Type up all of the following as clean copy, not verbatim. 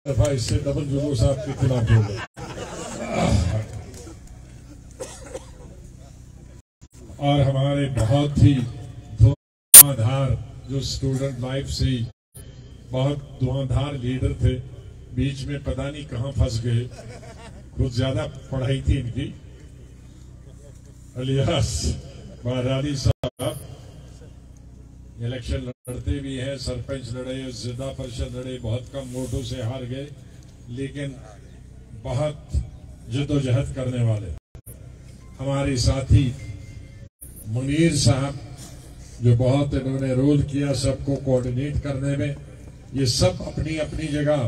दफा इससे डबल जुलूस आपके खिलाफ होगा। और हमारे बहुत ही धुआंधार जो स्टूडेंट लाइफ से बहुत धुआंधार लीडर थे, बीच में पता नहीं कहां फंस गए। कुछ ज्यादा पढ़ाई थी इनकी। इलियास बहरारी साहब इलेक्शन लड़ते भी हैं, सरपंच लड़े, जिला परिषद लड़े, बहुत कम वोटों से हार गए, लेकिन बहुत जद्दोजहद करने वाले। हमारे साथी मुनीर साहब जो बहुत इन्होंने रोल किया सबको कोऑर्डिनेट करने में, ये सब अपनी अपनी जगह।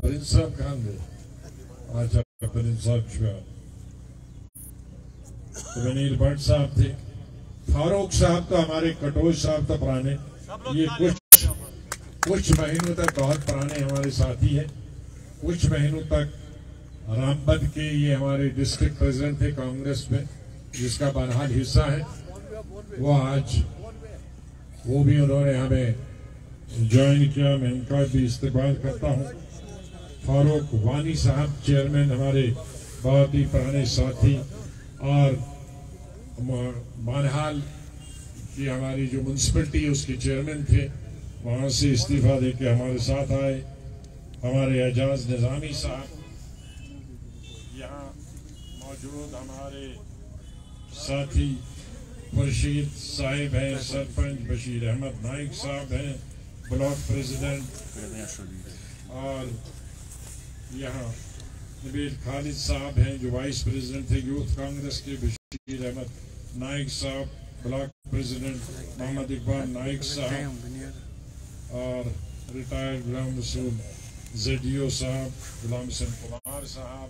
प्रिंस साहब कहाँ गए? अच्छा, प्रिंस साहब मुनीर भट्ट साहब थे। फारूक साहब तो हमारे, कटोच साहब तो पुराने, ये कुछ महीनों तक बहुत पुराने हमारे साथी हैं। कुछ महीनों तक रामबद के ये हमारे डिस्ट्रिक्ट प्रेसिडेंट थे कांग्रेस में, जिसका बहरहाल हिस्सा है। वो आज वो भी उन्होंने हमें ज्वाइन किया, मैं उनका भी इस्तेमाल करता हूँ। फारूक वानी साहब चेयरमैन, हमारे बहुत ही पुराने साथी, और बहरहाल की हमारी जो म्यूनसिपलिटी उसके चेयरमैन थे, वहां से इस्तीफा देके हमारे साथ आए। हमारे एजाज निजामी साहब यहाँ मौजूद, हमारे साथी खुर्शीद साहिब हैं, सरपंच बशीर अहमद नाइक साहब हैं, ब्लॉक प्रेसिडेंट, और यहाँ नबील खालिद साहब हैं जो वाइस प्रेसिडेंट थे यूथ कांग्रेस के, बशीर अहमद नाइक साहब ब्लॉक प्रेसिडेंट, मोहम्मद इकबाल नाइक साहब, और रिटायर्ड गुलाम रसूल जेडीओ साहब, गुलाम हसन कुमार साहब,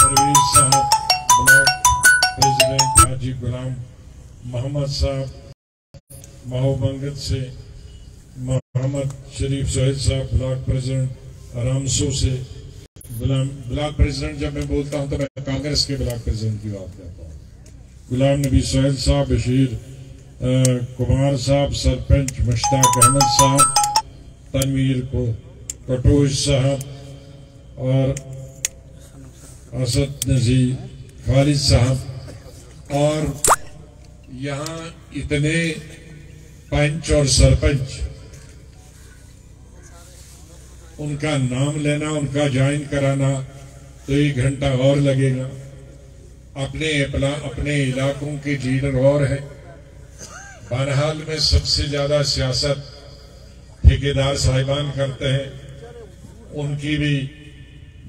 परवेज साहब ब्लॉक प्रेसिडेंट, हाजी गुलाम मोहम्मद साहब महोबंगत से, मोहम्मद शरीफ सोहेल साहब ब्लॉक प्रेसिडेंट रामसू से। ब्लॉक प्रेसिडेंट जब मैं बोलता हूं तो मैं कांग्रेस के ब्लॉक प्रेसिडेंट की बात करता हूं। गुलाम नबी सोहेल साहब, बशीर कुमार साहब, सरपंच मुश्ताक अहमद साहब, तनवीर को कटोच साहब, और असद नजीर खालिद साहब। और यहाँ इतने पंच और सरपंच, उनका नाम लेना, उनका ज्वाइन कराना तो 1 घंटा और लगेगा। अपने इलाकों के लीडर और हैं। बहरहाल में सबसे ज्यादा सियासत ठेकेदार साहिबान करते हैं, उनकी भी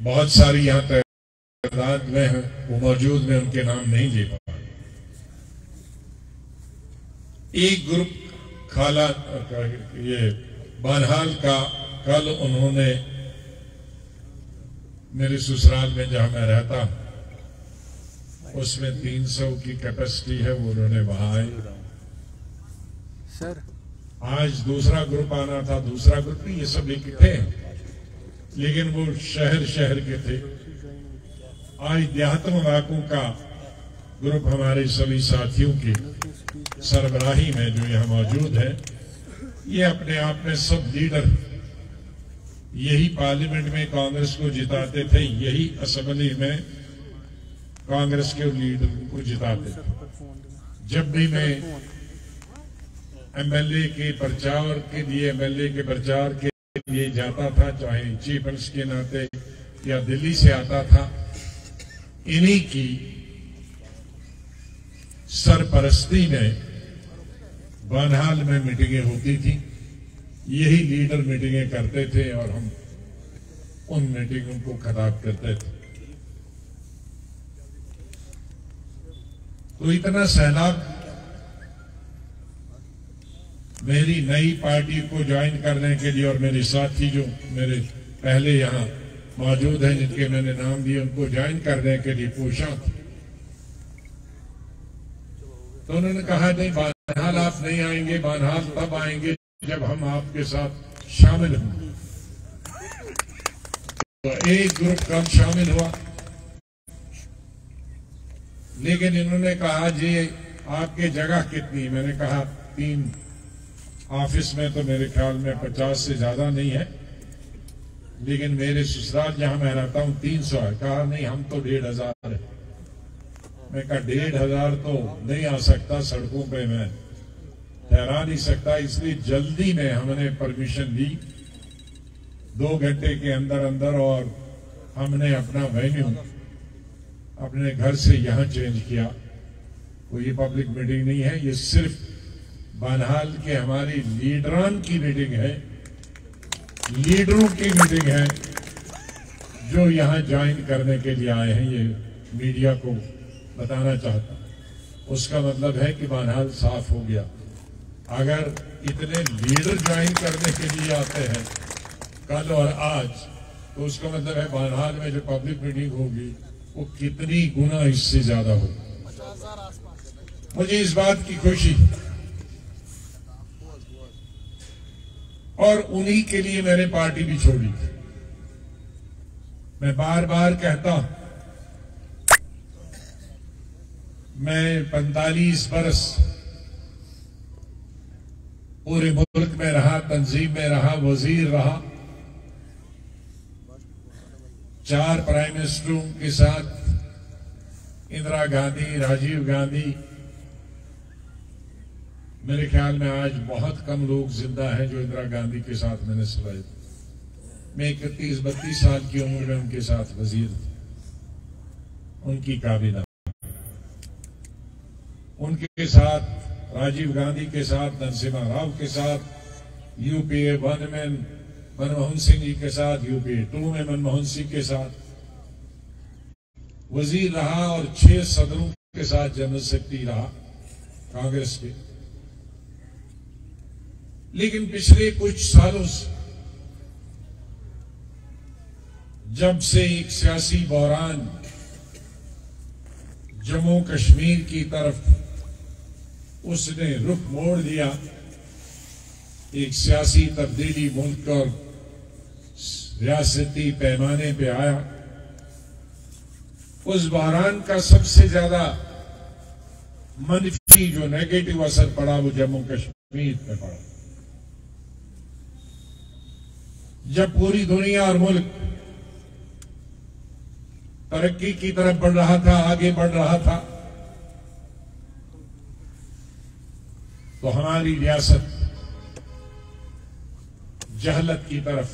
बहुत सारी यहाँ तादाद में है, वो मौजूद में, उनके नाम नहीं ले पा। एक ग्रुप खाला ये बहरहाल का, कल उन्होंने मेरे ससुराल में जहां मैं रहता हूं, उसमें 300 की कैपेसिटी है, वो उन्होंने वहां आए। सर आज दूसरा ग्रुप आना था, दूसरा ग्रुप नहीं, ये सब इकट्ठे हैं, लेकिन वो शहर के थे। आज देहातों इलाकों का ग्रुप हमारे सभी साथियों की सरबराही में जो यहाँ मौजूद है, ये अपने आप में सब लीडर, यही पार्लियामेंट में कांग्रेस को जिताते थे, यही असेंबली में कांग्रेस के लीडर को जिताते थे। जब भी मैं एमएलए के प्रचार के लिए जाता था, चाहे चीफ मिनिस्टर के नाते या दिल्ली से आता था, इन्हीं की सरपरस्ती में बहरहाल में मीटिंगें होती थी। यही लीडर मीटिंगें करते थे और हम उन मीटिंगों को खराब करते थे। तो इतना सैलाब मेरी नई पार्टी को ज्वाइन करने के लिए, और मेरे साथी जो मेरे पहले यहाँ मौजूद हैं, जिनके मैंने नाम दिए, उनको ज्वाइन करने के लिए पूछा, तो उन्होंने कहा नहीं, बहरहाल आप नहीं आएंगे, बहरहाल तब आएंगे जब हम आपके साथ शामिल होंगे। तो एक ग्रुप कम शामिल हुआ, लेकिन इन्होंने कहा जी आपकी जगह कितनी? मैंने कहा 3 ऑफिस में तो मेरे ख्याल में 50 से ज्यादा नहीं है, लेकिन मेरे ससुराल जहां मैं रहता हूं 300 है। कहा नहीं, हम तो 1500 है। मैं कहा 1500 तो नहीं आ सकता, सड़कों पे मैं ठहरा नहीं सकता, इसलिए जल्दी में हमने परमिशन ली 2 घंटे के अंदर अंदर, और हमने अपना वेन्यू अपने घर से यहां चेंज किया। कोई पब्लिक मीटिंग नहीं है, ये सिर्फ बानहाल के हमारी लीडरान की मीटिंग है, लीडरों की मीटिंग है जो यहां ज्वाइन करने के लिए आए हैं। ये मीडिया को बताना चाहता हूं। उसका मतलब है कि बानहाल साफ हो गया। अगर इतने लीडर ज्वाइन करने के लिए आते हैं कल और आज, तो उसका मतलब है बानहाल में जो पब्लिक मीटिंग होगी वो कितनी गुना इससे ज्यादा होगी। मुझे इस बात की खुशी, और उन्हीं के लिए मैंने पार्टी भी छोड़ी। मैं बार बार कहता हूं, मैं 45 बरस पूरे मुल्क में रहा, तंजीम में रहा, वजीर रहा, 4 प्राइम मिनिस्टरों के साथ, इंदिरा गांधी, राजीव गांधी। मेरे ख्याल में आज बहुत कम लोग जिंदा हैं जो इंदिरा गांधी के साथ मैंने सर्वाइव। मैं 31-32 साल की उम्र में उनके साथ वजीर था, उनकी काबीना, उनके साथ राजीव गांधी के साथ, नरसिम्हा राव के साथ, यूपीए 1 में मनमोहन सिंह जी के साथ, यूपीए 2 में मनमोहन सिंह के साथ वजीर रहा, और 6 सदरों के साथ जनरल सेक्रेटरी रहा कांग्रेस के। लेकिन पिछले कुछ सालों से जब से एक सियासी बहरान जम्मू कश्मीर की तरफ उसने रुख मोड़ दिया, एक सियासी तब्दीली मुल्क और रियासती पैमाने पे आया, उस बहरान का सबसे ज्यादा मनफी जो नेगेटिव असर पड़ा वो जम्मू कश्मीर पे पड़ा। जब पूरी दुनिया और मुल्क तरक्की की तरफ बढ़ रहा था, आगे बढ़ रहा था, तो हमारी रियासत जहलत की तरफ